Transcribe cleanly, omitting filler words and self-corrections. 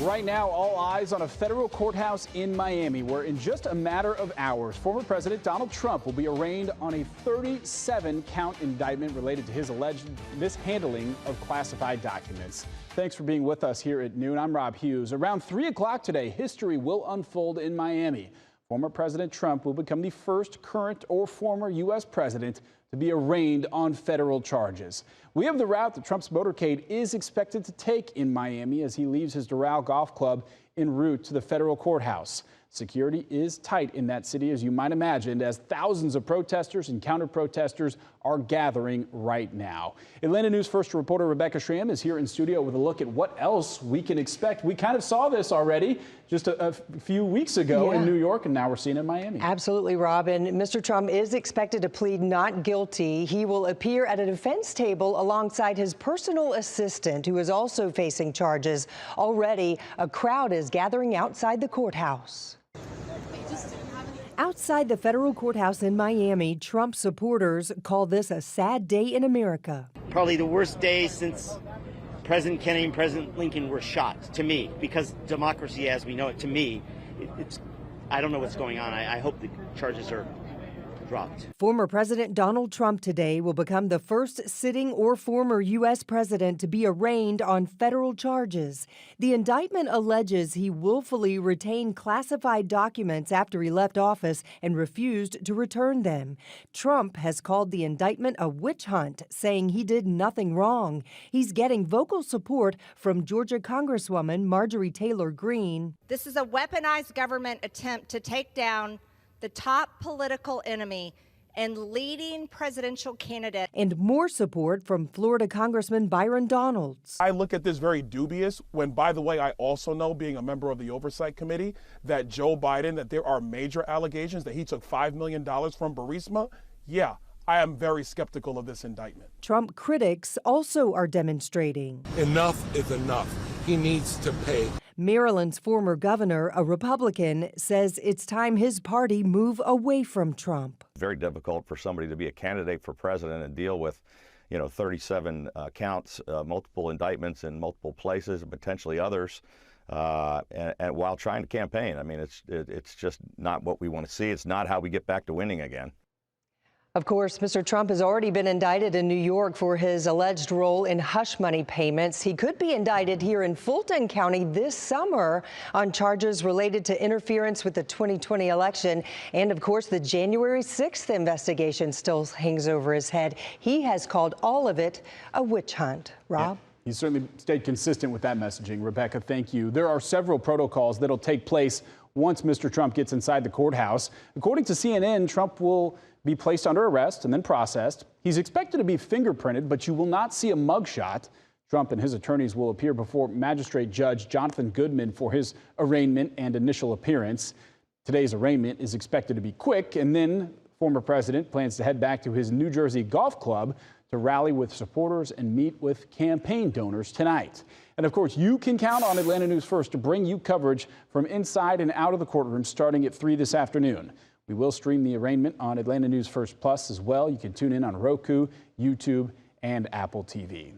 Right now, all eyes on a federal courthouse in Miami, where in just a matter of hours, former President Donald Trump will be arraigned on a 37-count indictment related to his alleged mishandling of classified documents. Thanks for being with us here at noon. I'm Rob Hughes. Around 3 o'clock today, history will unfold in Miami. Former President Trump will become the first current or former U.S. president to be arraigned on federal charges. We have the route that Trump's motorcade is expected to take in Miami as he leaves his Doral Golf Club en route to the federal courthouse. Security is tight in that city, as you might imagine, as thousands of protesters and counter-protesters are gathering right now. Atlanta News First reporter Rebecca Schramm is here in studio with a look at what else we can expect. We kind of saw this already just a few weeks ago in New York, and now we're seeing it in Miami. Absolutely, Robin. Mr. Trump is expected to plead not guilty. He will appear at a defense table alongside his personal assistant, who is also facing charges. Already, a crowd is gathering outside the courthouse. Outside the federal courthouse in Miami, Trump supporters call this a sad day in America. Probably the worst day since President Kennedy and President Lincoln were shot, to me, because democracy as we know it, to me, I don't know what's going on. I hope the charges are dropped. Former President Donald Trump today will become the first sitting or former U.S. president to be arraigned on federal charges. The indictment alleges he willfully retained classified documents after he left office and refused to return them. Trump has called the indictment a witch hunt, saying he did nothing wrong. He's getting vocal support from Georgia Congresswoman Marjorie Taylor Greene. This is a weaponized government attempt to take down the top political enemy and leading presidential candidate. And more support from Florida Congressman Byron Donalds. I look at this very dubious when, by the way, I also know, being a member of the Oversight Committee, that Joe Biden, that there are major allegations that he took $5 million from Burisma. Yeah, I am very skeptical of this indictment. Trump critics also are demonstrating. Enough is enough. He needs to pay. Maryland's former governor, a Republican, says it's time his party move away from Trump. Very difficult for somebody to be a candidate for president and deal with, 37 counts, multiple indictments in multiple places, and potentially others, and while trying to campaign. I mean, it's just not what we want to see. It's not how we get back to winning again. Of course, Mr. Trump has already been indicted in New York for his alleged role in hush money payments. He could be indicted here in Fulton County this summer on charges related to interference with the 2020 election. And of course, the January 6th investigation still hangs over his head. He has called all of it a witch hunt. Rob? Yeah. He certainly stayed consistent with that messaging. Rebecca, thank you. There are several protocols that'll take place once Mr. Trump gets inside the courthouse. According to CNN, Trump will be placed under arrest and then processed. He's expected to be fingerprinted, but you will not see a mugshot. Trump and his attorneys will appear before Magistrate Judge Jonathan Goodman for his arraignment and initial appearance. Today's arraignment is expected to be quick, and then former president plans to head back to his New Jersey golf club to rally with supporters and meet with campaign donors tonight. And of course, you can count on Atlanta News First to bring you coverage from inside and out of the courtroom starting at 3 this afternoon. We will stream the arraignment on Atlanta News First Plus as well. You can tune in on Roku, YouTube, and Apple TV.